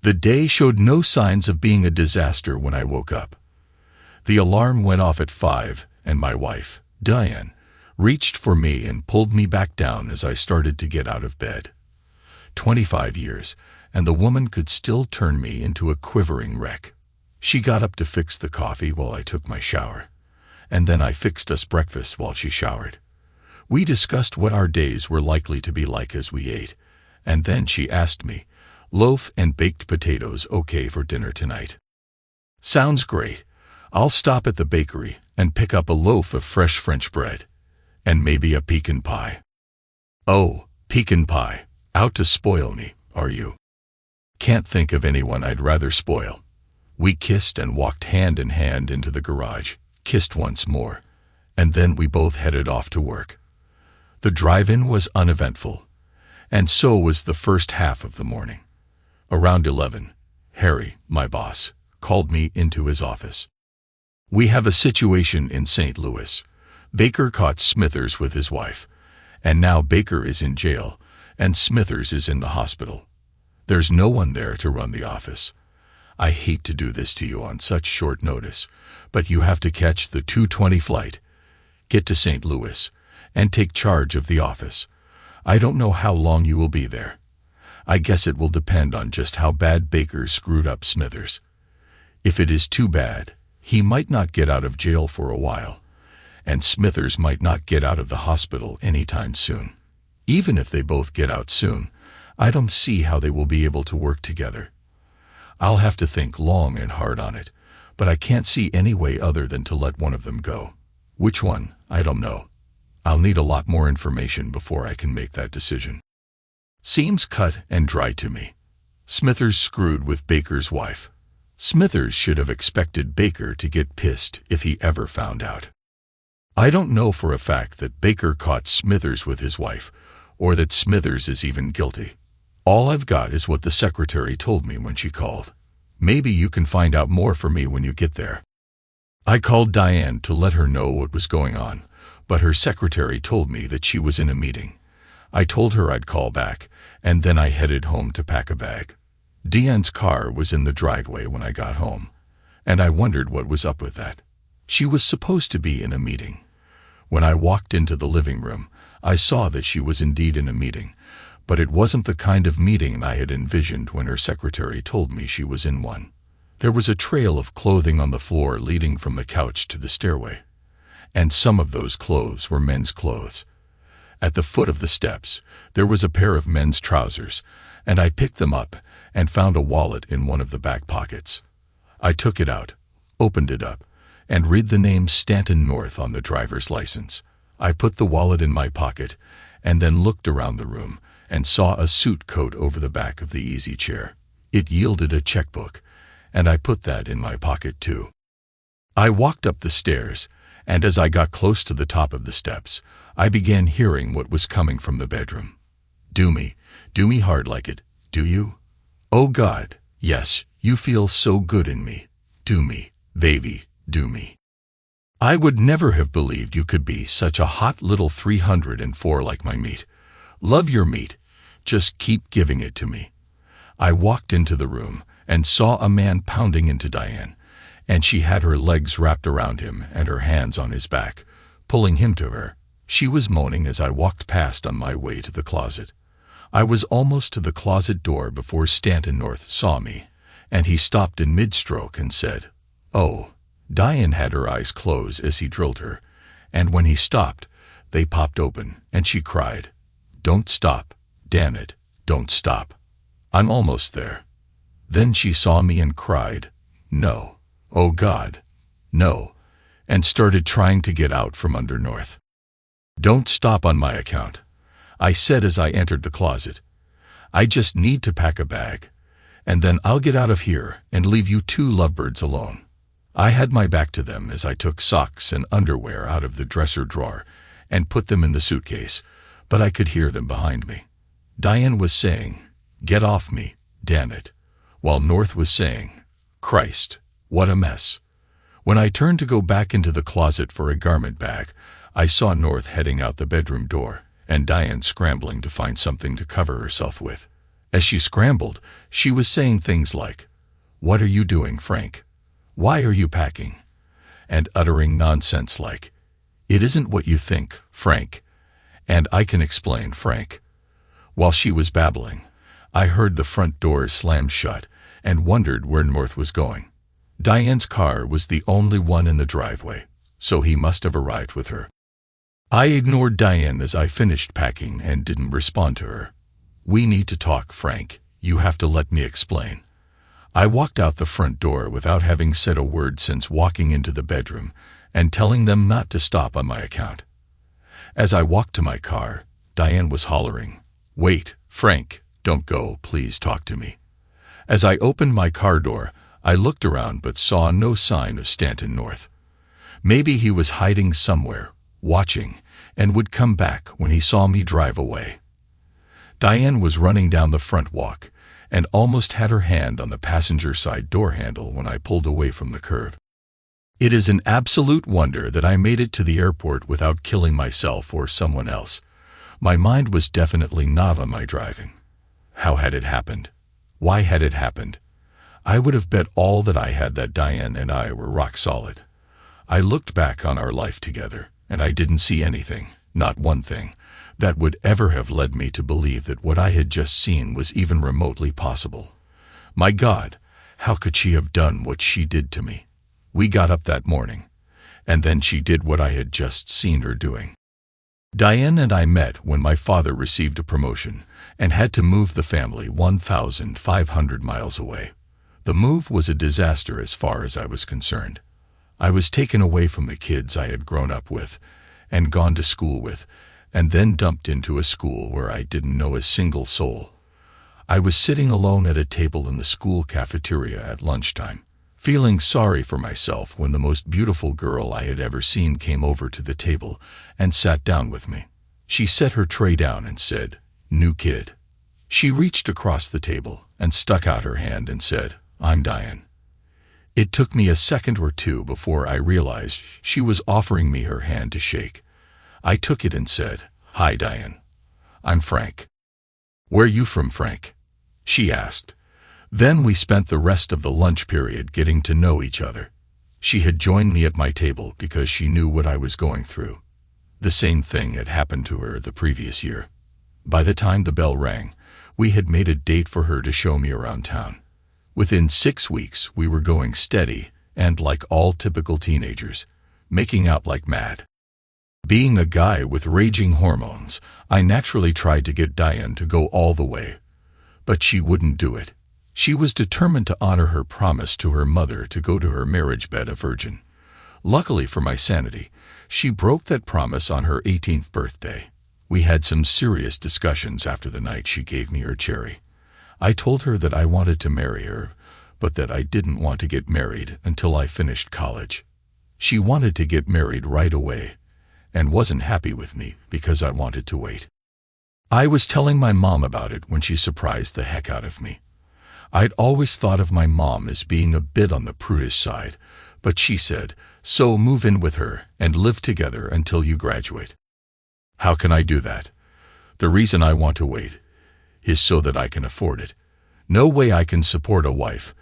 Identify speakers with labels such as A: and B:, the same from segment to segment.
A: The day showed no signs of being a disaster when I woke up. The alarm went off at 5, and my wife, Diane, reached for me and pulled me back down as I started to get out of bed. 25 years, and the woman could still turn me into a quivering wreck. She got up to fix the coffee while I took my shower, and then I fixed us breakfast while she showered. We discussed what our days were likely to be like as we ate, and then she asked me, "Loaf and baked potatoes okay for dinner tonight?" "Sounds great. I'll stop at the bakery and pick up a loaf of fresh French bread, and maybe a pecan pie." "Oh, pecan pie. Out to spoil me, are you?" "Can't think of anyone I'd rather spoil." We kissed and walked hand in hand into the garage, kissed once more, and then we both headed off to work. The drive-in was uneventful, and so was the first half of the morning. Around 11, Harry, my boss, called me into his office. "We have a situation in St. Louis. Baker caught Smithers with his wife, and now Baker is in jail, and Smithers is in the hospital. There's no one there to run the office. I hate to do this to you on such short notice, but you have to catch the 2:20 flight, get to St. Louis, and take charge of the office. I don't know how long you will be there. I guess it will depend on just how bad Baker screwed up Smithers. If it is too bad, he might not get out of jail for a while, and Smithers might not get out of the hospital anytime soon. Even if they both get out soon, I don't see how they will be able to work together. I'll have to think long and hard on it, but I can't see any way other than to let one of them go. Which one, I don't know. I'll need a lot more information before I can make that decision." Seems cut and dry to me. Smithers screwed with Baker's wife. Smithers should have expected Baker to get pissed if he ever found out. I don't know for a fact that Baker caught Smithers with his wife, or that Smithers is even guilty. All I've got is what the secretary told me when she called. Maybe you can find out more for me when you get there. I called Diane to let her know what was going on, but her secretary told me that she was in a meeting. I told her I'd call back, and then I headed home to pack a bag. Diane's car was in the driveway when I got home, and I wondered what was up with that. She was supposed to be in a meeting. When I walked into the living room, I saw that she was indeed in a meeting, but it wasn't the kind of meeting I had envisioned when her secretary told me she was in one. There was a trail of clothing on the floor leading from the couch to the stairway, and some of those clothes were men's clothes. At the foot of the steps, there was a pair of men's trousers, and I picked them up and found a wallet in one of the back pockets. I took it out, opened it up, and read the name Stanton North on the driver's license. I put the wallet in my pocket and then looked around the room and saw a suit coat over the back of the easy chair. It yielded a checkbook, and I put that in my pocket too. I walked up the stairs, and as I got close to the top of the steps, I began hearing what was coming from the bedroom. Do me hard like it, do you? Oh God, yes, you feel so good in me. Do me, baby, do me. I would never have believed you could be such a hot little 304 like my meat. Love your meat. Just keep giving it to me. I walked into the room and saw a man pounding into Diane, and she had her legs wrapped around him and her hands on his back, pulling him to her. She was moaning as I walked past on my way to the closet. I was almost to the closet door before Stanton North saw me, and he stopped in mid-stroke and said, "Oh." Diane had her eyes closed as he drilled her, and when he stopped, they popped open, and she cried, "Don't stop, damn it, don't stop. I'm almost there." Then she saw me and cried, "No, oh God, no," and started trying to get out from under North. "Don't stop on my account," I said as I entered the closet. "I just need to pack a bag, and then I'll get out of here and leave you two lovebirds alone." I had my back to them as I took socks and underwear out of the dresser drawer and put them in the suitcase, but I could hear them behind me. Diane was saying, "Get off me, damn it," while North was saying, "Christ, what a mess." When I turned to go back into the closet for a garment bag, I saw North heading out the bedroom door and Diane scrambling to find something to cover herself with. As she scrambled, she was saying things like, "What are you doing, Frank? Why are you packing?" And uttering nonsense like, "It isn't what you think, Frank. And I can explain, Frank." While she was babbling, I heard the front door slam shut and wondered where North was going. Diane's car was the only one in the driveway, so he must have arrived with her. I ignored Diane as I finished packing and didn't respond to her. "We need to talk, Frank. You have to let me explain." I walked out the front door without having said a word since walking into the bedroom and telling them not to stop on my account. As I walked to my car, Diane was hollering, "Wait, Frank, don't go, please talk to me." As I opened my car door, I looked around but saw no sign of Stanton North. Maybe he was hiding somewhere, watching, and would come back when he saw me drive away. Diane was running down the front walk and almost had her hand on the passenger side door handle when I pulled away from the curb. It is an absolute wonder that I made it to the airport without killing myself or someone else. My mind was definitely not on my driving. How had it happened? Why had it happened? I would have bet all that I had that Diane and I were rock solid. I looked back on our life together, and I didn't see anything, not one thing, that would ever have led me to believe that what I had just seen was even remotely possible. My God, how could she have done what she did to me? We got up that morning, and then she did what I had just seen her doing. Diane and I met when my father received a promotion and had to move the family 1,500 miles away. The move was a disaster as far as I was concerned. I was taken away from the kids I had grown up with and gone to school with, and then dumped into a school where I didn't know a single soul. I was sitting alone at a table in the school cafeteria at lunchtime, feeling sorry for myself when the most beautiful girl I had ever seen came over to the table and sat down with me. She set her tray down and said, "New kid." She reached across the table and stuck out her hand and said, "I'm Diane." It took me a second or two before I realized she was offering me her hand to shake. I took it and said, "Hi, Diane. I'm Frank." "Where you from, Frank?" she asked. Then we spent the rest of the lunch period getting to know each other. She had joined me at my table because she knew what I was going through. The same thing had happened to her the previous year. By the time the bell rang, we had made a date for her to show me around town. Within 6 weeks, we were going steady and, like all typical teenagers, making out like mad. Being a guy with raging hormones, I naturally tried to get Diane to go all the way. But she wouldn't do it. She was determined to honor her promise to her mother to go to her marriage bed a virgin. Luckily for my sanity, she broke that promise on her 18th birthday. We had some serious discussions after the night she gave me her cherry. I told her that I wanted to marry her, but that I didn't want to get married until I finished college. She wanted to get married right away, and wasn't happy with me because I wanted to wait. I was telling my mom about it when she surprised the heck out of me. I'd always thought of my mom as being a bit on the prudish side, but she said, "So move in with her and live together until you graduate." How can I do that? The reason I want to wait is so that I can afford it. No way I can support a wife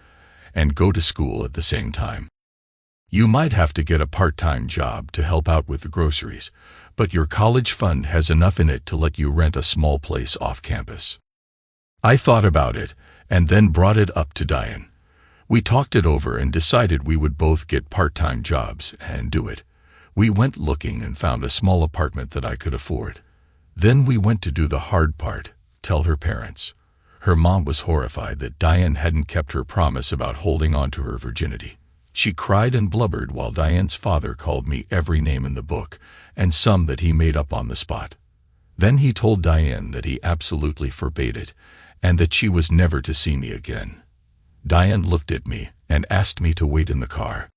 A: and go to school at the same time. You might have to get a part-time job to help out with the groceries, but your college fund has enough in it to let you rent a small place off campus. I thought about it and then brought it up to Diane. We talked it over and decided we would both get part-time jobs and do it. We went looking and found a small apartment that I could afford. Then we went to do the hard part, tell her parents. Her mom was horrified that Diane hadn't kept her promise about holding on to her virginity. She cried and blubbered while Diane's father called me every name in the book and some that he made up on the spot. Then he told Diane that he absolutely forbade it and that she was never to see me again. Diane looked at me and asked me to wait in the car.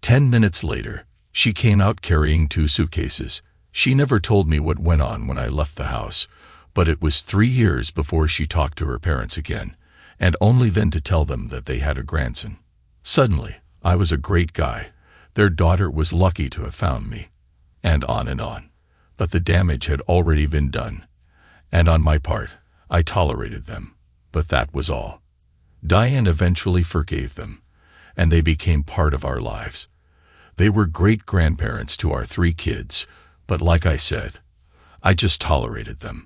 A: 10 minutes later, she came out carrying 2 suitcases. She never told me what went on when I left the house, but it was 3 years before she talked to her parents again, and only then to tell them that they had a grandson. Suddenly, I was a great guy. Their daughter was lucky to have found me. And on. But the damage had already been done. And on my part, I tolerated them. but that was all. Diane eventually forgave them, and they became part of our lives. They were great grandparents to our 3 kids, but like I said, I just tolerated them.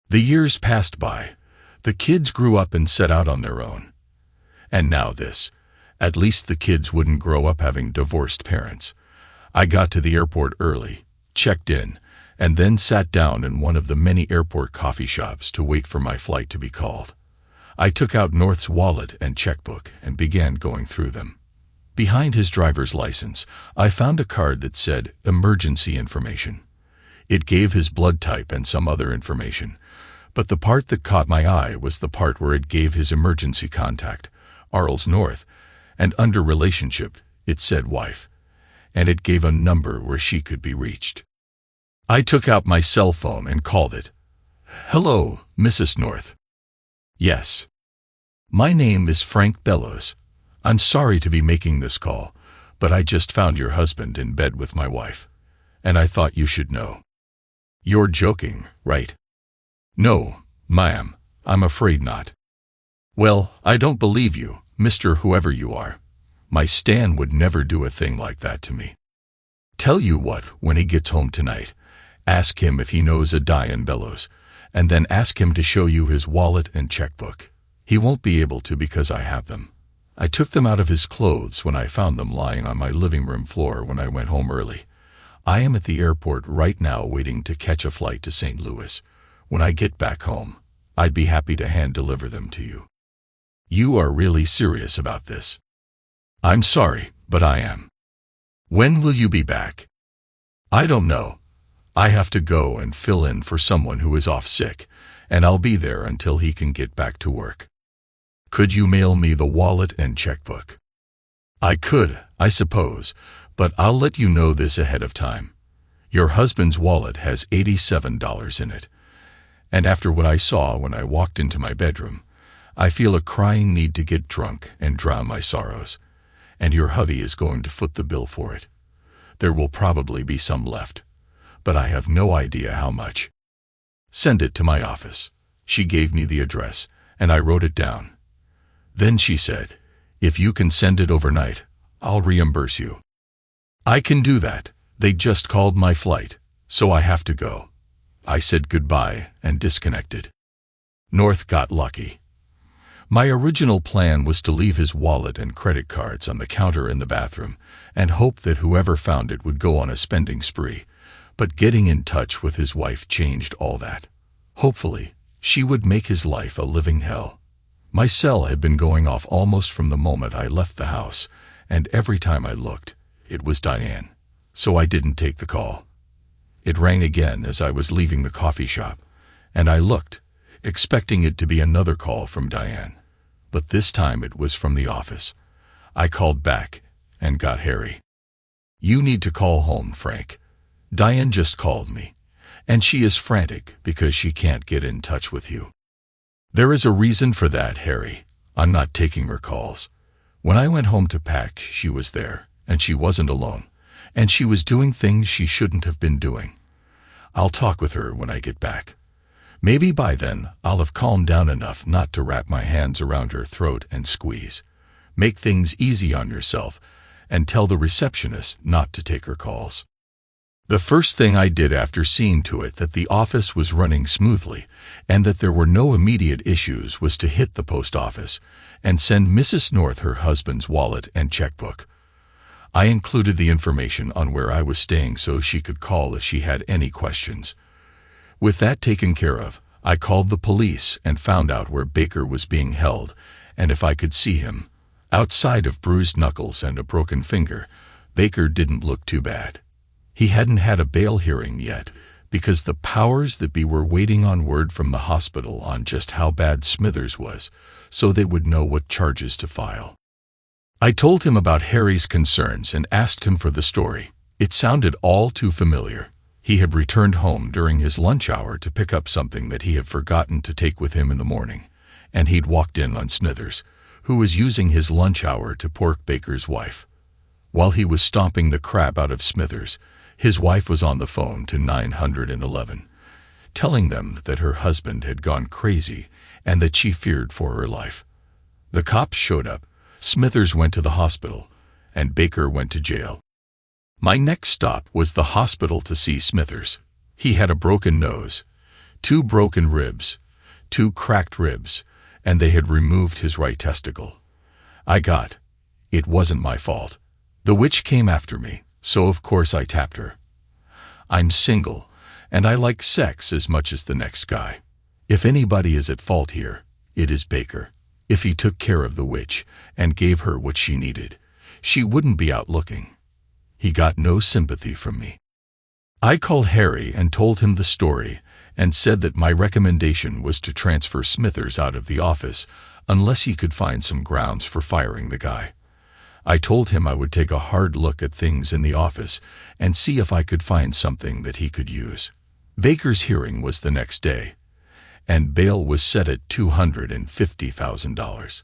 A: The years passed by. The kids grew up and set out on their own. And now this. At least the kids wouldn't grow up having divorced parents. I got to the airport early, checked in, and then sat down in one of the many airport coffee shops to wait for my flight to be called. I took out North's wallet and checkbook and began going through them. Behind his driver's license, I found a card that said emergency information. It gave his blood type and some other information, but the part that caught my eye was the part where it gave his emergency contact, Arles North, and under relationship, it said wife, and it gave a number where she could be reached. I took out my cell phone and called it. "Hello, Mrs. North." "Yes. My name is Frank Bellows. I'm sorry to be making this call, but I just found your husband in bed with my wife, and I thought you should know." "You're joking, right?" "No, ma'am, I'm afraid not." "Well, I don't believe you, Mr. Whoever you are. My Stan would never do a thing like that to me. Tell you what, when he gets home tonight, ask him if he knows a Diane Bellows, and then ask him to show you his wallet and checkbook. He won't be able to because I have them. I took them out of his clothes when I found them lying on my living room floor when I went home early. I am at the airport right now waiting to catch a flight to St. Louis. When I get back home, I'd be happy to hand-deliver them to you." "You are really serious about this?" "I'm sorry, but I am." "When will you be back?" "I don't know. I have to go and fill in for someone who is off sick, and I'll be there until he can get back to work." "Could you mail me the wallet and checkbook?" "I could, I suppose, but I'll let you know this ahead of time. Your husband's wallet has $87 in it, and after what I saw when I walked into my bedroom, I feel a crying need to get drunk and drown my sorrows, and your hubby is going to foot the bill for it. There will probably be some left, but I have no idea how much. Send it to my office." She gave me the address, and I wrote it down. Then she said, "If you can send it overnight, I'll reimburse you." "I can do that. They just called my flight, so I have to go." I said goodbye and disconnected. North got lucky. My original plan was to leave his wallet and credit cards on the counter in the bathroom and hope that whoever found it would go on a spending spree, but getting in touch with his wife changed all that. Hopefully, she would make his life a living hell. My cell had been going off almost from the moment I left the house, and every time I looked, it was Diane, so I didn't take the call. It rang again as I was leaving the coffee shop, and I looked, expecting it to be another call from Diane, but this time it was from the office. I called back and got Harry. "You need to call home, Frank. Diane just called me, and she is frantic because she can't get in touch with you." "There is a reason for that, Harry. I'm not taking her calls. When I went home to pack, she was there, and she wasn't alone, and she was doing things she shouldn't have been doing. I'll talk with her when I get back. Maybe by then I'll have calmed down enough not to wrap my hands around her throat and squeeze. Make things easy on yourself, and tell the receptionist not to take her calls." The first thing I did after seeing to it that the office was running smoothly and that there were no immediate issues was to hit the post office and send Mrs. North her husband's wallet and checkbook. I included the information on where I was staying so she could call if she had any questions. With that taken care of, I called the police and found out where Baker was being held and if I could see him. Outside of bruised knuckles and a broken finger, Baker didn't look too bad. He hadn't had a bail hearing yet because the powers that be were waiting on word from the hospital on just how bad Smithers was, so they would know what charges to file. I told him about Harry's concerns and asked him for the story. It sounded all too familiar. He had returned home during his lunch hour to pick up something that he had forgotten to take with him in the morning, and he'd walked in on Smithers, who was using his lunch hour to pork Baker's wife. While he was stomping the crap out of Smithers, his wife was on the phone to 911, telling them that her husband had gone crazy and that she feared for her life. The cops showed up, Smithers went to the hospital, and Baker went to jail. My next stop was the hospital to see Smithers. He had a broken nose, 2 broken ribs, 2 cracked ribs, and they had removed his right testicle. It wasn't my fault. The witch came after me, so of course I tapped her. I'm single, and I like sex as much as the next guy. If anybody is at fault here, it is Baker. If he took care of the witch and gave her what she needed, she wouldn't be out looking. He got no sympathy from me. I called Harry and told him the story and said that my recommendation was to transfer Smithers out of the office unless he could find some grounds for firing the guy. I told him I would take a hard look at things in the office and see if I could find something that he could use. Baker's hearing was the next day, and bail was set at $250,000.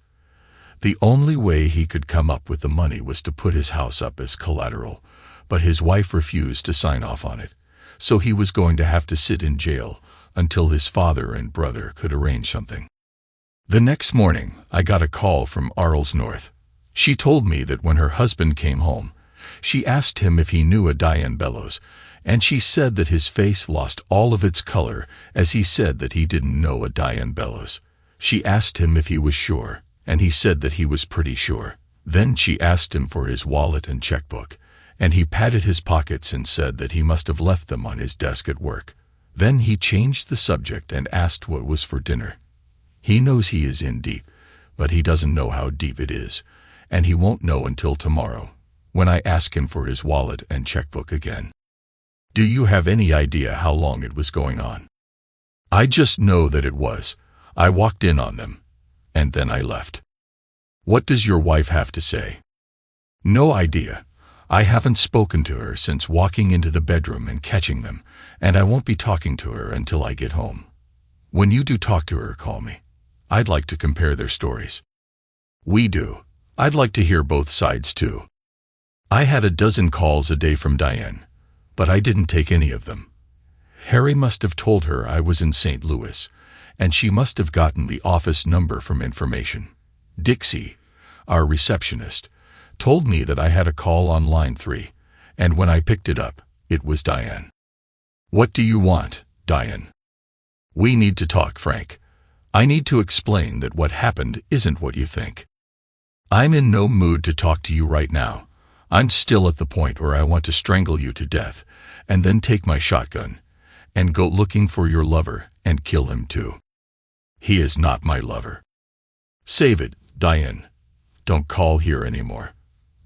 A: The only way he could come up with the money was to put his house up as collateral, but his wife refused to sign off on it, so he was going to have to sit in jail until his father and brother could arrange something. The next morning, I got a call from Arles North. She told me that when her husband came home, she asked him if he knew a Diane Bellows, and she said that his face lost all of its color as he said that he didn't know a Diane Bellows. She asked him if he was sure, and he said that he was pretty sure. Then she asked him for his wallet and checkbook, and he patted his pockets and said that he must have left them on his desk at work. Then he changed the subject and asked what was for dinner. He knows he is in deep, but he doesn't know how deep it is, and he won't know until tomorrow, when I ask him for his wallet and checkbook again. Do you have any idea how long it was going on? I just know that it was. I walked in on them, and then I left. What does your wife have to say? No idea. I haven't spoken to her since walking into the bedroom and catching them, and I won't be talking to her until I get home. When you do talk to her, call me. I'd like to compare their stories. We do. I'd like to hear both sides too. I had a dozen calls a day from Diane, but I didn't take any of them. Harry must have told her I was in St. Louis, and she must have gotten the office number from information. Dixie, our receptionist, told me that I had a call on line 3, and when I picked it up, it was Diane. What do you want, Diane? We need to talk, Frank. I need to explain that what happened isn't what you think. I'm in no mood to talk to you right now. I'm still at the point where I want to strangle you to death, and then take my shotgun, and go looking for your lover and kill him too. He is not my lover. Save it, Diane. Don't call here anymore.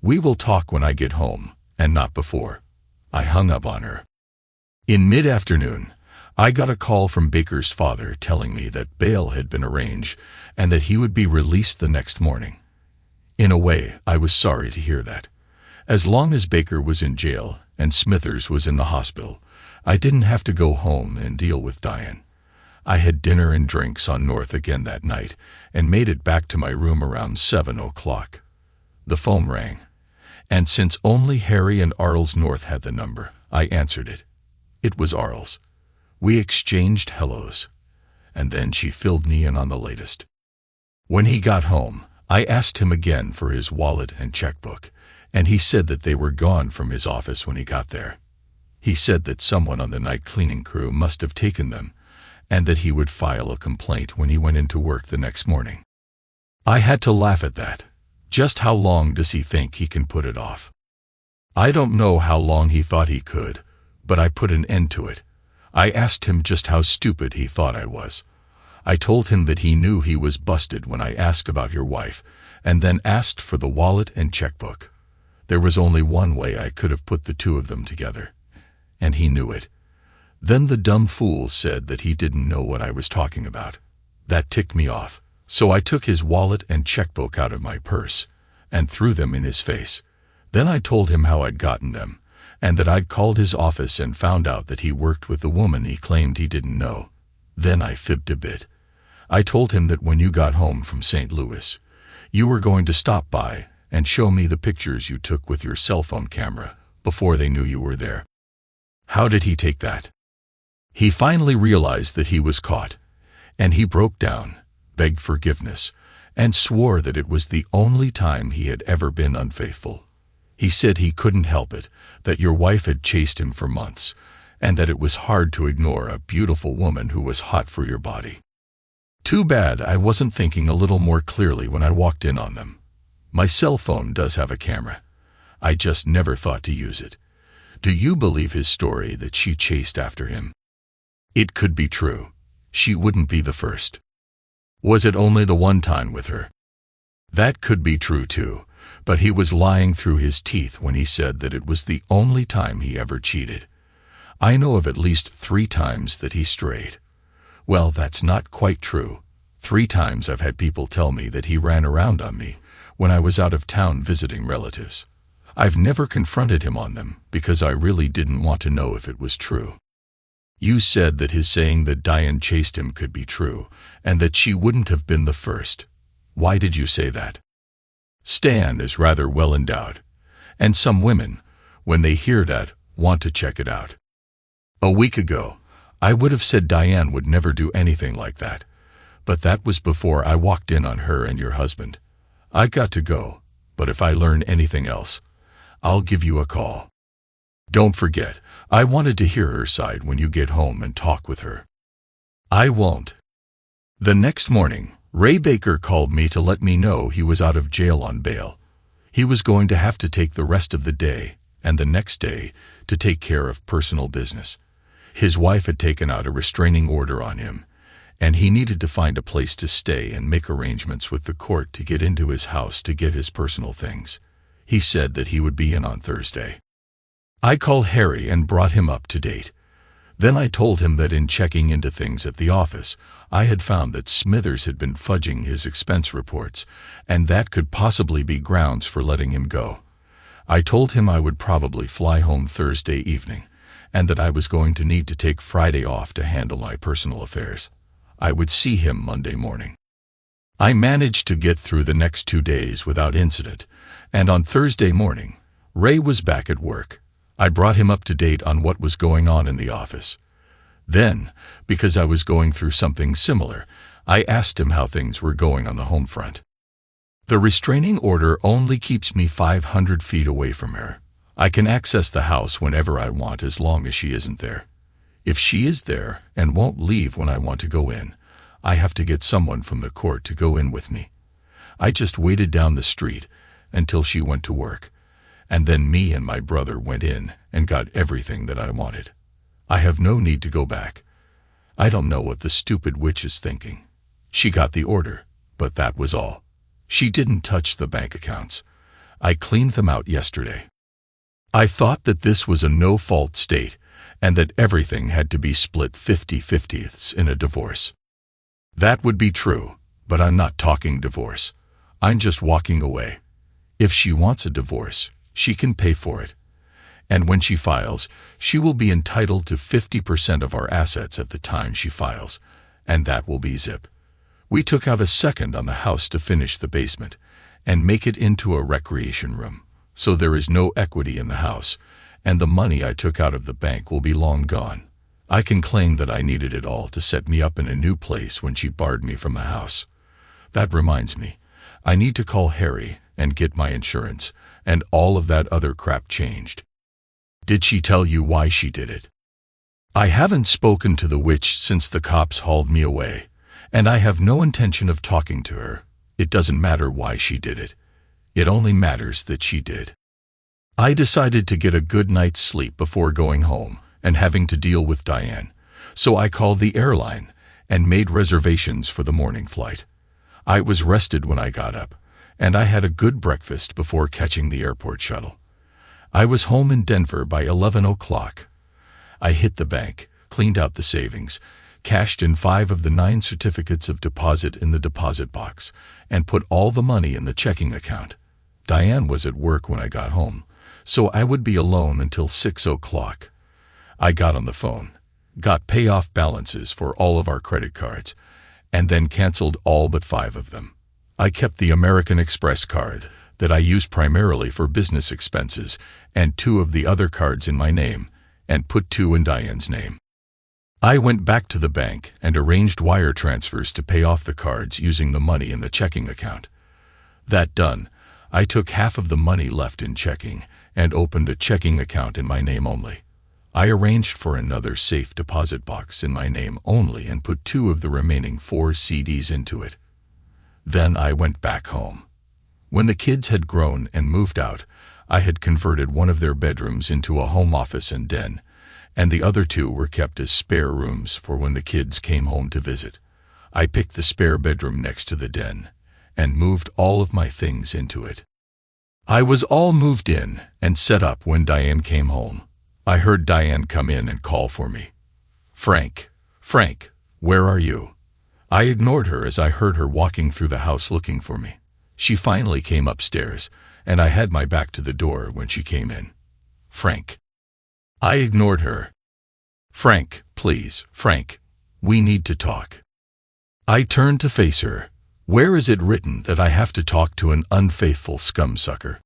A: We will talk when I get home, and not before. I hung up on her. In mid-afternoon, I got a call from Baker's father telling me that bail had been arranged and that he would be released the next morning. In a way, I was sorry to hear that. As long as Baker was in jail and Smithers was in the hospital, I didn't have to go home and deal with Diane. I had dinner and drinks on North again that night and made it back to my room around 7 o'clock. The phone rang, and since only Harry and Arles North had the number, I answered it. It was Arles. We exchanged hellos, and then she filled me in on the latest. When he got home, I asked him again for his wallet and checkbook, and he said that they were gone from his office when he got there. He said that someone on the night cleaning crew must have taken them, and that he would file a complaint when he went into work the next morning. I had to laugh at that. Just how long does he think he can put it off? I don't know how long he thought he could, but I put an end to it. I asked him just how stupid he thought I was. I told him that he knew he was busted when I asked about your wife, and then asked for the wallet and checkbook. There was only one way I could have put the two of them together, and he knew it. Then the dumb fool said that he didn't know what I was talking about. That ticked me off, so I took his wallet and checkbook out of my purse and threw them in his face. Then I told him how I'd gotten them, and that I'd called his office and found out that he worked with the woman he claimed he didn't know. Then I fibbed a bit. I told him that when you got home from St. Louis, you were going to stop by and show me the pictures you took with your cell phone camera before they knew you were there. How did he take that? He finally realized that he was caught, and he broke down, begged forgiveness, and swore that it was the only time he had ever been unfaithful. He said he couldn't help it, that your wife had chased him for months, and that it was hard to ignore a beautiful woman who was hot for your body. Too bad I wasn't thinking a little more clearly when I walked in on them. My cell phone does have a camera. I just never thought to use it. Do you believe his story that she chased after him? It could be true. She wouldn't be the first. Was it only the one time with her? That could be true too, but he was lying through his teeth when he said that it was the only time he ever cheated. I know of at least 3 times that he strayed. Well, that's not quite true. 3 times I've had people tell me that he ran around on me when I was out of town visiting relatives. I've never confronted him on them because I really didn't want to know if it was true. You said that his saying that Diane chased him could be true, and that she wouldn't have been the first. Why did you say that? Stan is rather well endowed, and some women, when they hear that, want to check it out. A week ago, I would have said Diane would never do anything like that, but that was before I walked in on her and your husband. I got to go, but if I learn anything else, I'll give you a call. Don't forget, I wanted to hear her side when you get home and talk with her. I won't. The next morning, Ray Baker called me to let me know he was out of jail on bail. He was going to have to take the rest of the day and the next day to take care of personal business. His wife had taken out a restraining order on him, and he needed to find a place to stay and make arrangements with the court to get into his house to get his personal things. He said that he would be in on Thursday. I called Harry and brought him up to date. Then I told him that in checking into things at the office, I had found that Smithers had been fudging his expense reports, and that could possibly be grounds for letting him go. I told him I would probably fly home Thursday evening, and that I was going to need to take Friday off to handle my personal affairs. I would see him Monday morning. I managed to get through the next 2 days without incident, and on Thursday morning, Ray was back at work. I brought him up to date on what was going on in the office. Then, because I was going through something similar, I asked him how things were going on the home front. The restraining order only keeps me 500 feet away from her. I can access the house whenever I want as long as she isn't there. If she is there and won't leave when I want to go in, I have to get someone from the court to go in with me. I just waited down the street until she went to work, and then me and my brother went in and got everything that I wanted. I have no need to go back. I don't know what the stupid witch is thinking. She got the order, but that was all. She didn't touch the bank accounts. I cleaned them out yesterday. I thought that this was a no-fault state and that everything had to be split 50-50ths in a divorce. That would be true, but I'm not talking divorce. I'm just walking away. If she wants a divorce, she can pay for it. And when she files, she will be entitled to 50% of our assets at the time she files, and that will be zip. We took out a second on the house to finish the basement and make it into a recreation room, so there is no equity in the house, and the money I took out of the bank will be long gone. I can claim that I needed it all to set me up in a new place when she barred me from the house. That reminds me, I need to call Harry and get my insurance and all of that other crap changed. Did she tell you why she did it? I haven't spoken to the witch since the cops hauled me away, and I have no intention of talking to her. It doesn't matter why she did it. It only matters that she did. I decided to get a good night's sleep before going home and having to deal with Diane, so I called the airline and made reservations for the morning flight. I was rested when I got up, and I had a good breakfast before catching the airport shuttle. I was home in Denver by 11 o'clock. I hit the bank, cleaned out the savings, cashed in 5 of the 9 certificates of deposit in the deposit box, and put all the money in the checking account. Diane was at work when I got home, so I would be alone until 6 o'clock. I got on the phone, got payoff balances for all of our credit cards, and then canceled all but 5 of them. I kept the American Express card that I use primarily for business expenses and 2 of the other cards in my name, and put 2 in Diane's name. I went back to the bank and arranged wire transfers to pay off the cards using the money in the checking account. That done, I took half of the money left in checking and opened a checking account in my name only. I arranged for another safe deposit box in my name only and put 2 of the remaining 4 CDs into it. Then I went back home. When the kids had grown and moved out, I had converted one of their bedrooms into a home office and den, and the other 2 were kept as spare rooms for when the kids came home to visit. I picked the spare bedroom next to the den and moved all of my things into it. I was all moved in and set up when Diane came home. I heard Diane come in and call for me. Frank, where are you?" I ignored her as I heard her walking through the house looking for me. She finally came upstairs, and I had my back to the door when she came in. "Frank." I ignored her. "Frank, please, Frank, we need to talk." I turned to face her. "Where is it written that I have to talk to an unfaithful scumsucker?"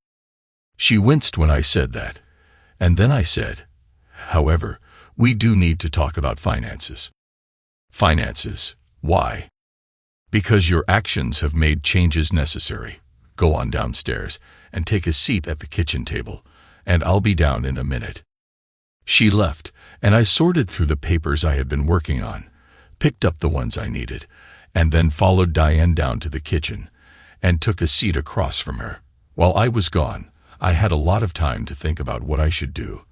A: She winced when I said that, and then I said, "However, we do need to talk about finances." "Finances? Why?" "Because your actions have made changes necessary. Go on downstairs and take a seat at the kitchen table, and I'll be down in a minute." She left, and I sorted through the papers I had been working on, picked up the ones I needed, and then followed Diane down to the kitchen and took a seat across from her. While I was gone, I had a lot of time to think about what I should do,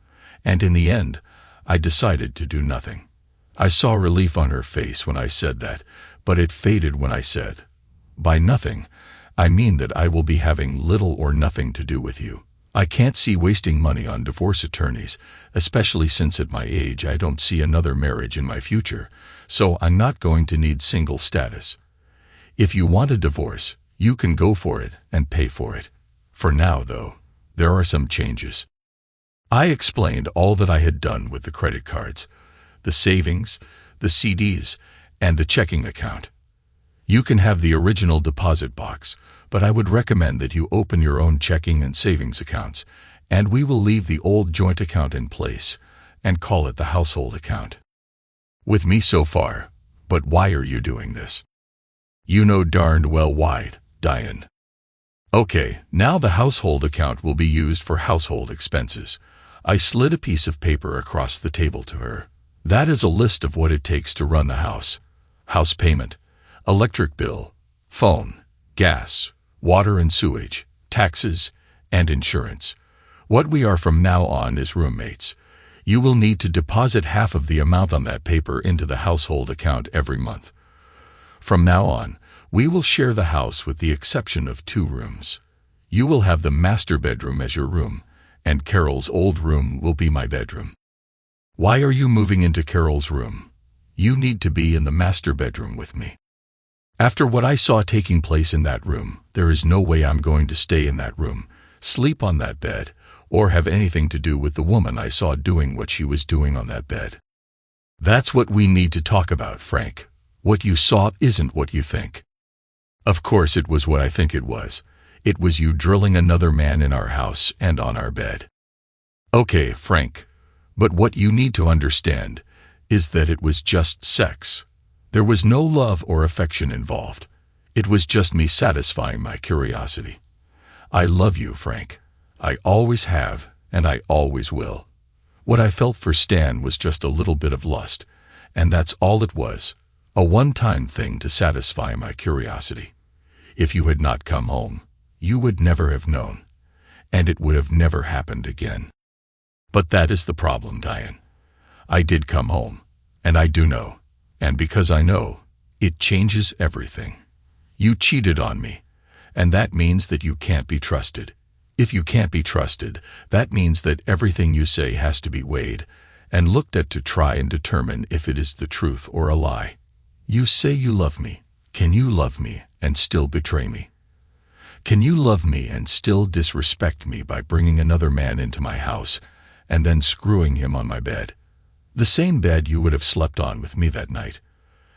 A: and in the end, I decided to do nothing. I saw relief on her face when I said that, but it faded when I said, "By nothing, I mean that I will be having little or nothing to do with you. I can't see wasting money on divorce attorneys, especially since at my age I don't see another marriage in my future, so I'm not going to need single status. If you want a divorce, you can go for it and pay for it. For now, though, there are some changes." I explained all that I had done with the credit cards, the savings, the CDs, and the checking account. "You can have the original deposit box, but I would recommend that you open your own checking and savings accounts, and we will leave the old joint account in place and call it the household account." "With me so far, but why are you doing this?" "You know darned well why, Diane." "Okay, now the household account will be used for household expenses." I slid a piece of paper across the table to her. "That is a list of what it takes to run the house. House payment, electric bill, phone, gas, water and sewage, taxes, and insurance. What we are from now on is roommates. You will need to deposit half of the amount on that paper into the household account every month. From now on, we will share the house with the exception of 2 rooms. You will have the master bedroom as your room, and Carol's old room will be my bedroom." "Why are you moving into Carol's room? You need to be in the master bedroom with me." "After what I saw taking place in that room, there is no way I'm going to stay in that room, sleep on that bed, or have anything to do with the woman I saw doing what she was doing on that bed." "That's what we need to talk about, Frank. What you saw isn't what you think." "Of course it was what I think it was. It was you drilling another man in our house and on our bed." "Okay, Frank, but what you need to understand is that it was just sex. There was no love or affection involved. It was just me satisfying my curiosity. I love you, Frank. I always have, and I always will. What I felt for Stan was just a little bit of lust, and that's all it was, a one-time thing to satisfy my curiosity. If you had not come home, you would never have known, and it would have never happened again. But that is the problem, Diane. I did come home, and I do know, and because I know, it changes everything. You cheated on me, and that means that you can't be trusted. If you can't be trusted, that means that everything you say has to be weighed and looked at to try and determine if it is the truth or a lie. You say you love me. Can you love me and still betray me? Can you love me and still disrespect me by bringing another man into my house and then screwing him on my bed? The same bed you would have slept on with me that night.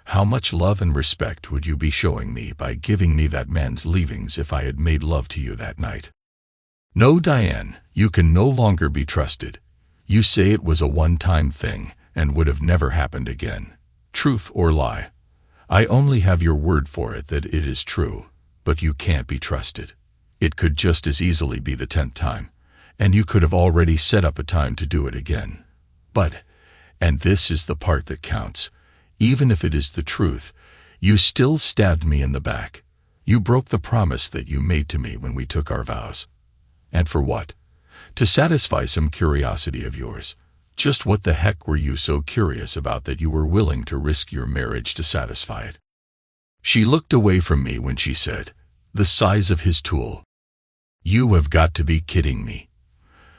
A: How much love and respect would you be showing me by giving me that man's leavings if I had made love to you that night? No, Diane, you can no longer be trusted. You say it was a one-time thing, and would have never happened again. Truth or lie? I only have your word for it that it is true, but you can't be trusted. It could just as easily be the 10th time, and you could have already set up a time to do it again. But, and this is the part that counts, even if it is the truth, you still stabbed me in the back. You broke the promise that you made to me when we took our vows. And for what? To satisfy some curiosity of yours. Just what the heck were you so curious about that you were willing to risk your marriage to satisfy it? She looked away from me when she said, "The size of his tool." You have got to be kidding me.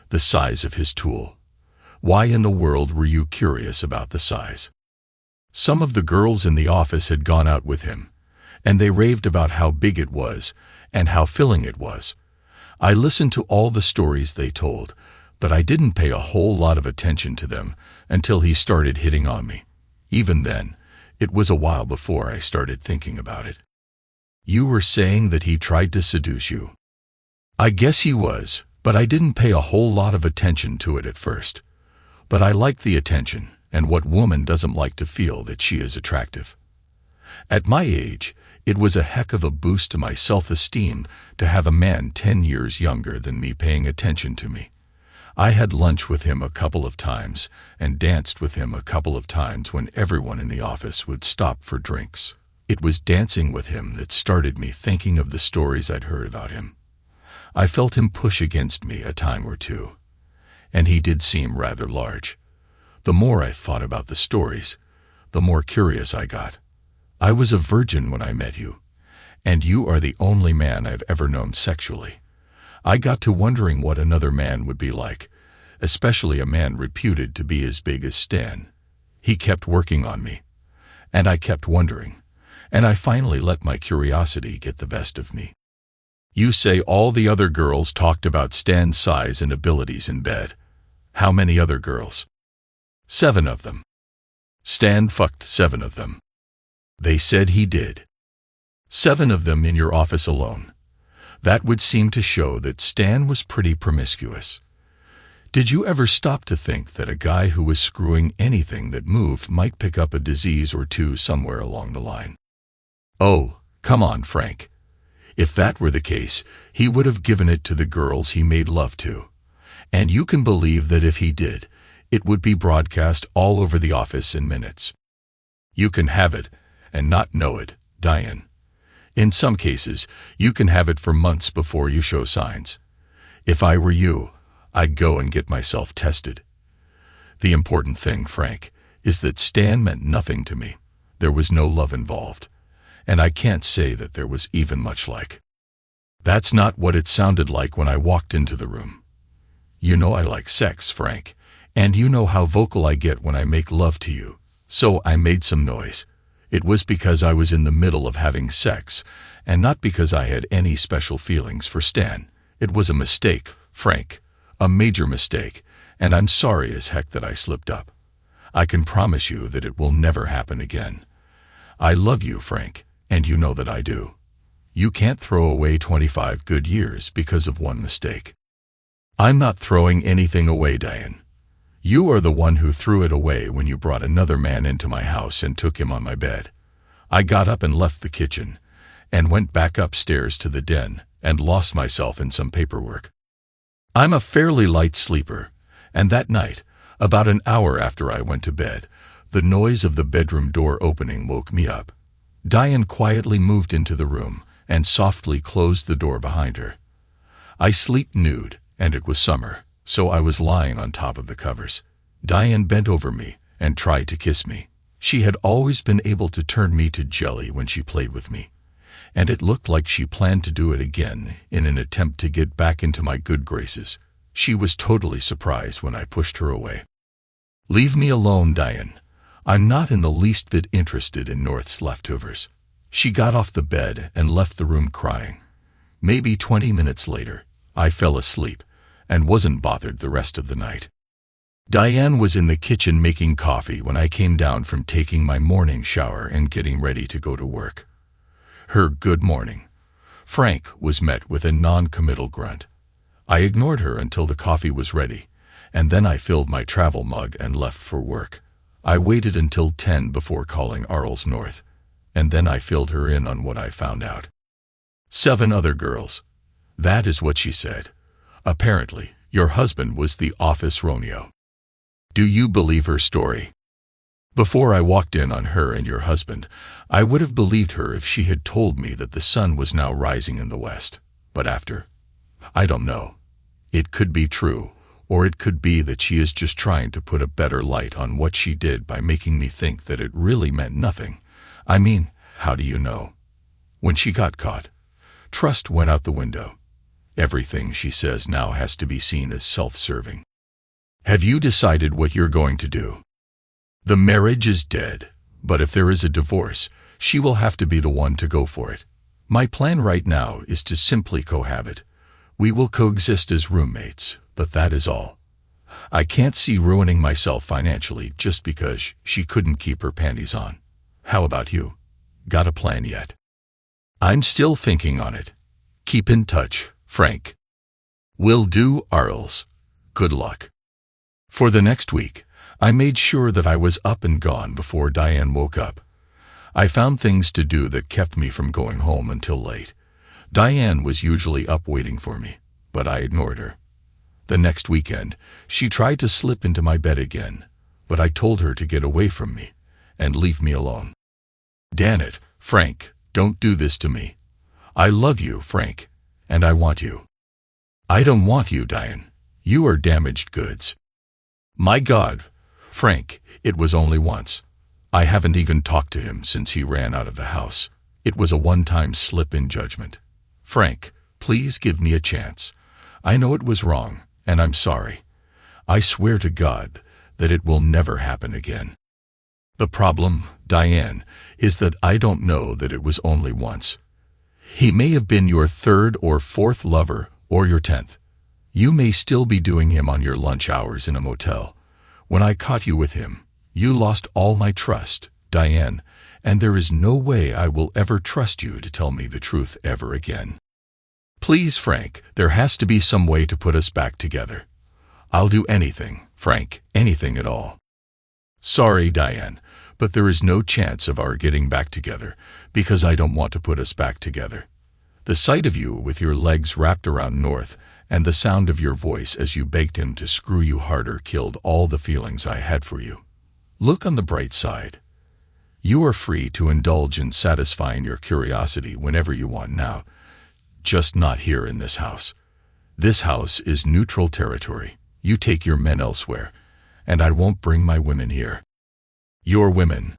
A: The size of his tool. Why in the world were you curious about the size? Some of the girls in the office had gone out with him, and they raved about how big it was and how filling it was. I listened to all the stories they told, but I didn't pay a whole lot of attention to them until he started hitting on me. Even then, it was a while before I started thinking about it. You were saying that he tried to seduce you. I guess he was, but I didn't pay a whole lot of attention to it at first. But I liked the attention, and what woman doesn't like to feel that she is attractive? At my age, it was a heck of a boost to my self-esteem to have a man 10 years younger than me paying attention to me. I had lunch with him a couple of times and danced with him a couple of times when everyone in the office would stop for drinks. It was dancing with him that started me thinking of the stories I'd heard about him. I felt him push against me a time or two, and he did seem rather large. The more I thought about the stories, the more curious I got. I was a virgin when I met you, and you are the only man I've ever known sexually. I got to wondering what another man would be like, especially a man reputed to be as big as Stan. He kept working on me, and I kept wondering, and I finally let my curiosity get the best of me. You say all the other girls talked about Stan's size and abilities in bed. How many other girls? 7 of them. Stan fucked 7 of them. They said he did. 7 of them in your office alone. That would seem to show that Stan was pretty promiscuous. Did you ever stop to think that a guy who was screwing anything that moved might pick up a disease or two somewhere along the line? Oh, come on, Frank. If that were the case, he would have given it to the girls he made love to. And you can believe that if he did, it would be broadcast all over the office in minutes. You can have it and not know it, Diane. In some cases, you can have it for months before you show signs. If I were you, I'd go and get myself tested. The important thing, Frank, is that Stan meant nothing to me. There was no love involved. And I can't say that there was even much like. That's not what it sounded like when I walked into the room. You know I like sex, Frank, and you know how vocal I get when I make love to you. So I made some noise. It was because I was in the middle of having sex, and not because I had any special feelings for Stan. It was a mistake, Frank, a major mistake, and I'm sorry as heck that I slipped up. I can promise you that it will never happen again. I love you, Frank, and you know that I do. You can't throw away 25 good years because of one mistake. I'm not throwing anything away, Diane. You are the one who threw it away when you brought another man into my house and took him on my bed. I got up and left the kitchen, and went back upstairs to the den, and lost myself in some paperwork. I'm a fairly light sleeper, and that night, about an hour after I went to bed, the noise of the bedroom door opening woke me up. Diane quietly moved into the room and softly closed the door behind her. I sleep nude, and it was summer, so I was lying on top of the covers. Diane bent over me and tried to kiss me. She had always been able to turn me to jelly when she played with me, and it looked like she planned to do it again in an attempt to get back into my good graces. She was totally surprised when I pushed her away. Leave me alone, Diane. I'm not in the least bit interested in North's leftovers. She got off the bed and left the room crying. Maybe 20 minutes later, I fell asleep and wasn't bothered the rest of the night. Diane was in the kitchen making coffee when I came down from taking my morning shower and getting ready to go to work. Her "good morning, Frank" was met with a non-committal grunt. I ignored her until the coffee was ready, and then I filled my travel mug and left for work. I waited until 10 before calling Arles North, and then I filled her in on what I found out. 7 other girls. That is what she said. Apparently, your husband was the office Romeo. Do you believe her story? Before I walked in on her and your husband, I would have believed her if she had told me that the sun was now rising in the west. But after, I don't know. It could be true, or it could be that she is just trying to put a better light on what she did by making me think that it really meant nothing. I mean, how do you know? When she got caught, trust went out the window. Everything she says now has to be seen as self-serving. Have you decided what you're going to do? The marriage is dead, but if there is a divorce, she will have to be the one to go for it. My plan right now is to simply cohabit. We will coexist as roommates, but that is all. I can't see ruining myself financially just because she couldn't keep her panties on. How about you? Got a plan yet? I'm still thinking on it. Keep in touch, Frank. Will do, Arles. Good luck. For the next week, I made sure that I was up and gone before Diane woke up. I found things to do that kept me from going home until late. Diane was usually up waiting for me, but I ignored her. The next weekend, she tried to slip into my bed again, but I told her to get away from me and leave me alone. Damn it, Frank, don't do this to me. I love you, Frank, and I want you. I don't want you, Diane. You are damaged goods. My God, Frank, it was only once. I haven't even talked to him since he ran out of the house. It was a one-time slip in judgment. Frank, please give me a chance. I know it was wrong, and I'm sorry. I swear to God that it will never happen again. The problem, Diane, is that I don't know that it was only once. He may have been your 3rd or 4th lover, or your 10th. You may still be doing him on your lunch hours in a motel. When I caught you with him, you lost all my trust, Diane, and there is no way I will ever trust you to tell me the truth ever again. Please, Frank, there has to be some way to put us back together. I'll do anything, Frank, anything at all. Sorry, Diane, but there is no chance of our getting back together because I don't want to put us back together. The sight of you with your legs wrapped around North and the sound of your voice as you begged him to screw you harder killed all the feelings I had for you. Look on the bright side. You are free to indulge in satisfying your curiosity whenever you want now, just not here in this house. This house is neutral territory. You take your men elsewhere, and I won't bring my women here. Your women.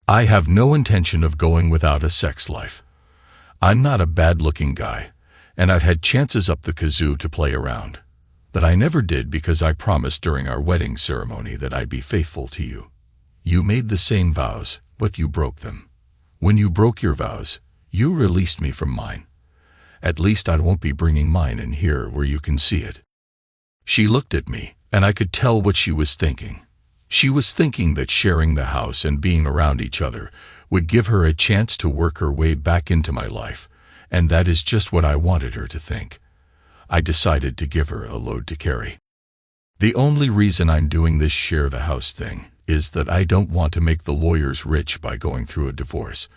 A: I have no intention of going without a sex life. I'm not a bad-looking guy, and I've had chances up the kazoo to play around. But I never did because I promised during our wedding ceremony that I'd be faithful to you. You made the same vows, but you broke them. When you broke your vows, you released me from mine. At least I won't be bringing mine in here where you can see it. She looked at me, and I could tell what she was thinking. She was thinking that sharing the house and being around each other would give her a chance to work her way back into my life, and that is just what I wanted her to think. I decided to give her a load to carry. The only reason I'm doing this share the house thing is that I don't want to make the lawyers rich by going through a divorce,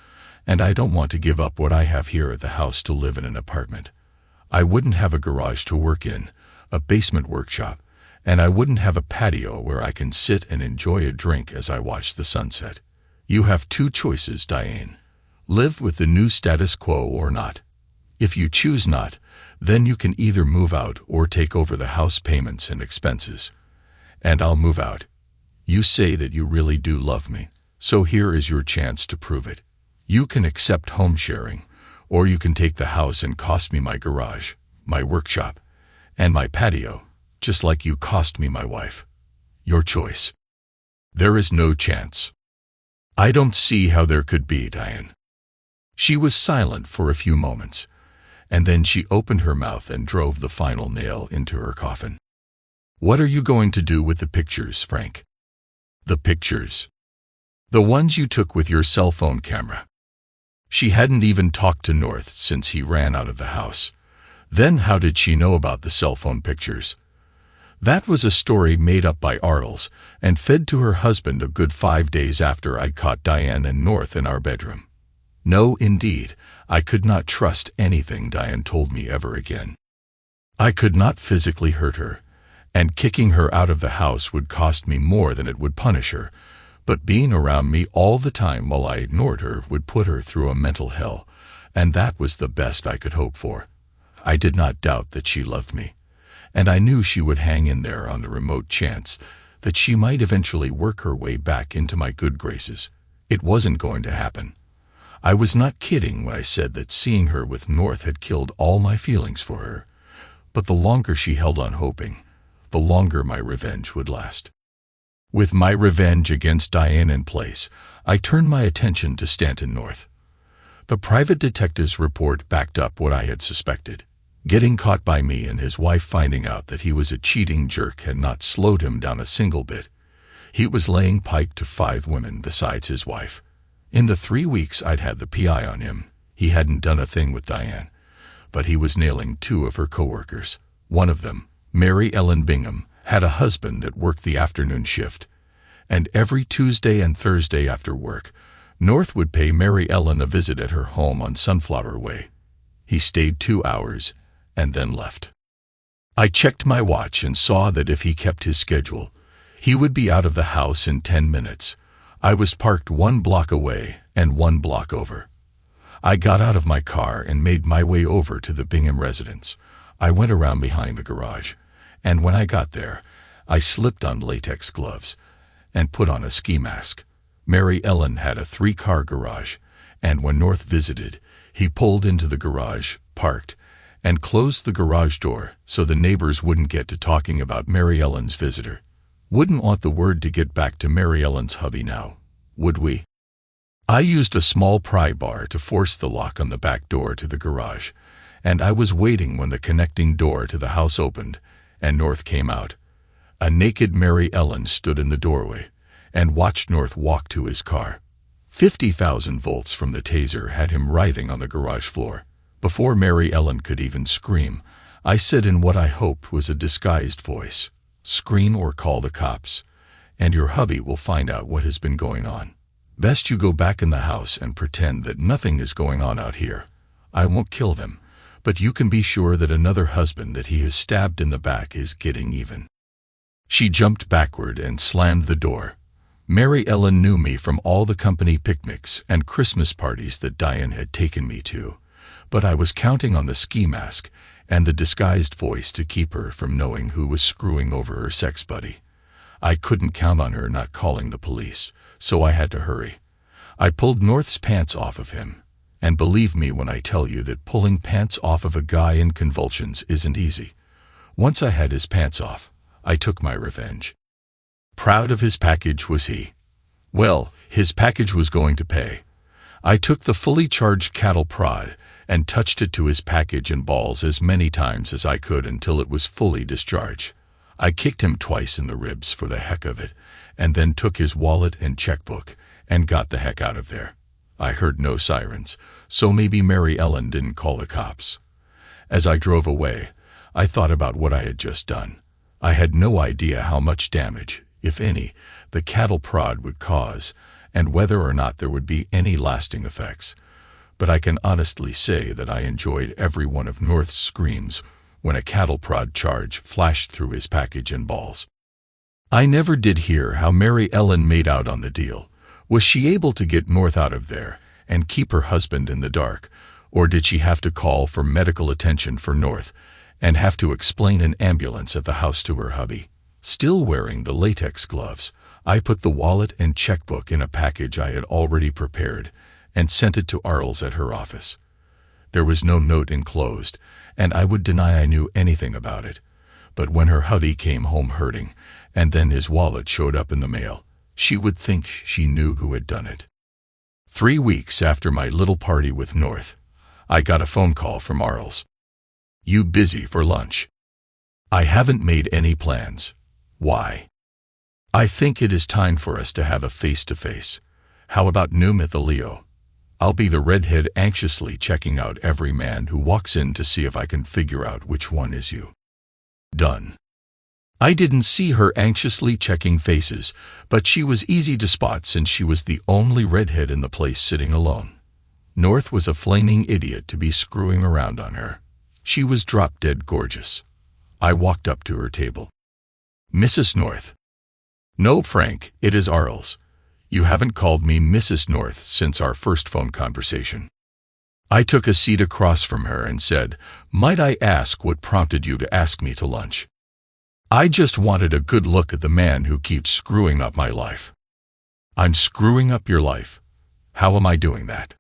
A: and I don't want to give up what I have here at the house to live in an apartment. I wouldn't have a garage to work in, a basement workshop, and I wouldn't have a patio where I can sit and enjoy a drink as I watch the sunset. You have 2 choices, Diane. Live with the new status quo or not. If you choose not, then you can either move out or take over the house payments and expenses. And I'll move out. You say that you really do love me, so here is your chance to prove it. You can accept home sharing, or you can take the house and cost me my garage, my workshop, and my patio, just like you cost me my wife. Your choice. There is no chance. I don't see how there could be, Diane. She was silent for a few moments, and then she opened her mouth and drove the final nail into her coffin. What are you going to do with the pictures, Frank? The pictures. The ones you took with your cell phone camera. She hadn't even talked to North since he ran out of the house. Then how did she know about the cell phone pictures? That was a story made up by Arles and fed to her husband a good 5 days after I caught Diane and North in our bedroom. No, indeed, I could not trust anything Diane told me ever again. I could not physically hurt her, and kicking her out of the house would cost me more than it would punish her, but being around me all the time while I ignored her would put her through a mental hell, and that was the best I could hope for. I did not doubt that she loved me, and I knew she would hang in there on the remote chance that she might eventually work her way back into my good graces. It wasn't going to happen. I was not kidding when I said that seeing her with North had killed all my feelings for her, but the longer she held on hoping, the longer my revenge would last. With my revenge against Diane in place, I turned my attention to Stanton North. The private detective's report backed up what I had suspected. Getting caught by me and his wife finding out that he was a cheating jerk had not slowed him down a single bit. He was laying pipe to 5 women besides his wife. In the 3 weeks I'd had the PI on him, he hadn't done a thing with Diane, but he was nailing 2 of her coworkers. One of them, Mary Ellen Bingham, had a husband that worked the afternoon shift, and every Tuesday and Thursday after work, North would pay Mary Ellen a visit at her home on Sunflower Way. He stayed 2 hours and then left. I checked my watch and saw that if he kept his schedule, he would be out of the house in 10 minutes. I was parked 1 block away and 1 block over. I got out of my car and made my way over to the Bingham residence. I went around behind the garage, and when I got there, I slipped on latex gloves and put on a ski mask. Mary Ellen had a 3-car garage, and when North visited, he pulled into the garage, parked, and closed the garage door so the neighbors wouldn't get to talking about Mary Ellen's visitor. Wouldn't want the word to get back to Mary Ellen's hubby now, would we? I used a small pry bar to force the lock on the back door to the garage, and I was waiting when the connecting door to the house opened and North came out. A naked Mary Ellen stood in the doorway and watched North walk to his car. 50,000 volts from the taser had him writhing on the garage floor. Before Mary Ellen could even scream, I said in what I hoped was a disguised voice, "Scream or call the cops, and your hubby will find out what has been going on. Best you go back in the house and pretend that nothing is going on out here. I won't kill them, but you can be sure that another husband that he has stabbed in the back is getting even." She jumped backward and slammed the door. Mary Ellen knew me from all the company picnics and Christmas parties that Diane had taken me to, but I was counting on the ski mask and the disguised voice to keep her from knowing who was screwing over her sex buddy. I couldn't count on her not calling the police, so I had to hurry. I pulled North's pants off of him, and believe me when I tell you that pulling pants off of a guy in convulsions isn't easy. Once I had his pants off, I took my revenge. Proud of his package was he. Well, his package was going to pay. I took the fully charged cattle prod and touched it to his package and balls as many times as I could until it was fully discharged. I kicked him twice in the ribs for the heck of it, and then took his wallet and checkbook and got the heck out of there. I heard no sirens, so maybe Mary Ellen didn't call the cops. As I drove away, I thought about what I had just done. I had no idea how much damage, if any, the cattle prod would cause, and whether or not there would be any lasting effects. But I can honestly say that I enjoyed every one of North's screams when a cattle prod charge flashed through his package and balls. I never did hear how Mary Ellen made out on the deal. Was she able to get North out of there and keep her husband in the dark, or did she have to call for medical attention for North and have to explain an ambulance at the house to her hubby? Still wearing the latex gloves, I put the wallet and checkbook in a package I had already prepared and sent it to Arles at her office. There was no note enclosed, and I would deny I knew anything about it. But when her hubby came home hurting, and then his wallet showed up in the mail, she would think she knew who had done it. 3 weeks after my little party with North, I got a phone call from Arles. "You busy for lunch?" "I haven't made any plans." "Why?" "I think it is time for us to have a face-to-face. How about noon at the Leo? I'll be the redhead anxiously checking out every man who walks in to see if I can figure out which one is you." Done. I didn't see her anxiously checking faces, but she was easy to spot since she was the only redhead in the place sitting alone. North was a flaming idiot to be screwing around on her. She was drop-dead gorgeous. I walked up to her table. "Mrs. North." "No, Frank, it is Arles. You haven't called me Mrs. North since our first phone conversation." I took a seat across from her and said, "Might I ask what prompted you to ask me to lunch?" "I just wanted a good look at the man who keeps screwing up my life." "I'm screwing up your life? How am I doing that?"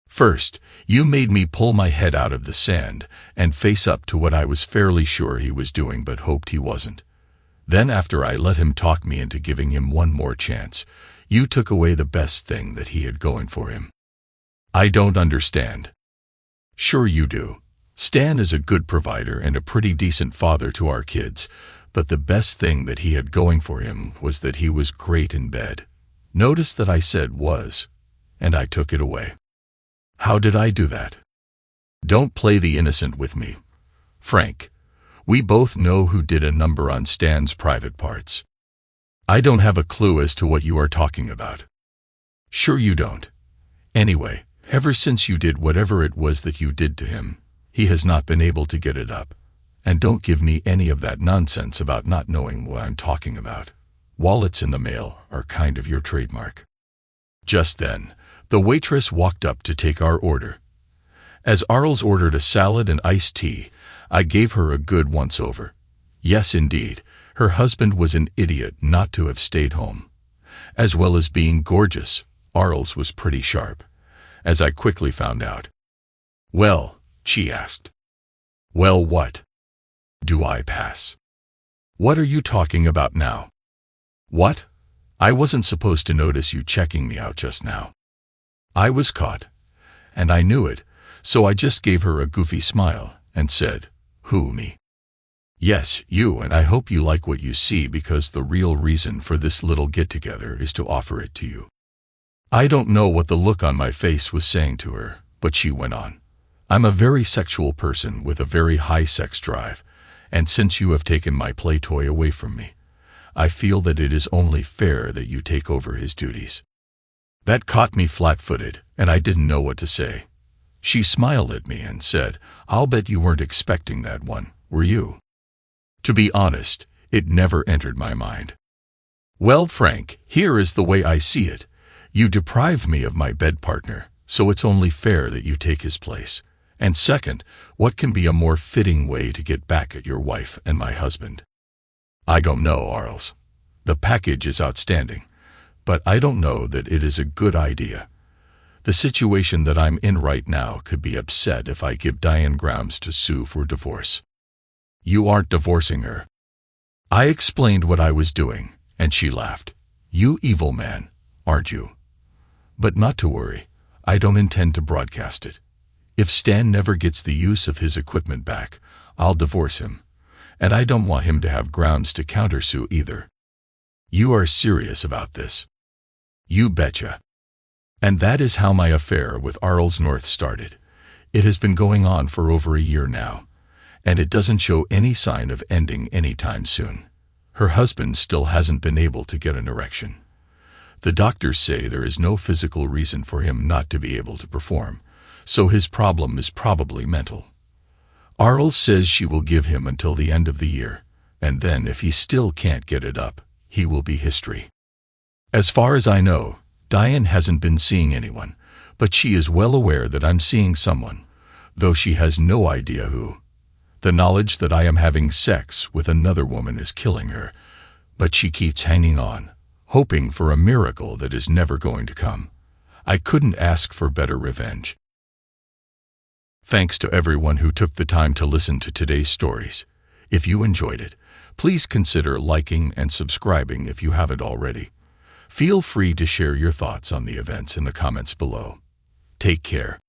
A: "First, you made me pull my head out of the sand and face up to what I was fairly sure he was doing but hoped he wasn't. Then after I let him talk me into giving him one more chance, you took away the best thing that he had going for him." "I don't understand." "Sure you do. Stan is a good provider and a pretty decent father to our kids, but the best thing that he had going for him was that he was great in bed." Notice that I said was, and I took it away. "How did I do that?" "Don't play the innocent with me, Frank. We both know who did a number on Stan's private parts." "I don't have a clue as to what you are talking about." "Sure you don't. Anyway, ever since you did whatever it was that you did to him, he has not been able to get it up. And don't give me any of that nonsense about not knowing what I'm talking about. Wallets in the mail are kind of your trademark." Just then, the waitress walked up to take our order. As Arles ordered a salad and iced tea, I gave her a good once-over. Yes, indeed, her husband was an idiot not to have stayed home. As well as being gorgeous, Arles was pretty sharp, as I quickly found out. "Well," she asked. "Well, what? Do I pass?" "What are you talking about now?" "What? I wasn't supposed to notice you checking me out just now." I was caught, and I knew it, so I just gave her a goofy smile and said, "Who, me?" "Yes, you, and I hope you like what you see because the real reason for this little get-together is to offer it to you." I don't know what the look on my face was saying to her, but she went on. "I'm a very sexual person with a very high sex drive, and since you have taken my play toy away from me, I feel that it is only fair that you take over his duties." That caught me flat-footed, and I didn't know what to say. She smiled at me and said, "I'll bet you weren't expecting that one, were you?" To be honest, it never entered my mind. "Well, Frank, here is the way I see it. You deprived me of my bed partner, so it's only fair that you take his place. And second, what can be a more fitting way to get back at your wife and my husband?" "I don't know, Arles. The package is outstanding, but I don't know that it is a good idea. The situation that I'm in right now could be upset if I give Diane grounds to sue for divorce." "You aren't divorcing her." I explained what I was doing, and she laughed. "You evil man, aren't you? But not to worry, I don't intend to broadcast it. If Stan never gets the use of his equipment back, I'll divorce him, and I don't want him to have grounds to countersue either." "You are serious about this?" "You betcha." And that is how my affair with Arles North started. It has been going on for over a year now, and it doesn't show any sign of ending anytime soon. Her husband still hasn't been able to get an erection. The doctors say there is no physical reason for him not to be able to perform, so his problem is probably mental. Arles says she will give him until the end of the year, and then if he still can't get it up, he will be history. As far as I know, Diane hasn't been seeing anyone, but she is well aware that I'm seeing someone, though she has no idea who. The knowledge that I am having sex with another woman is killing her, but she keeps hanging on, hoping for a miracle that is never going to come. I couldn't ask for better revenge. Thanks to everyone who took the time to listen to today's stories. If you enjoyed it, please consider liking and subscribing if you haven't already. Feel free to share your thoughts on the events in the comments below. Take care.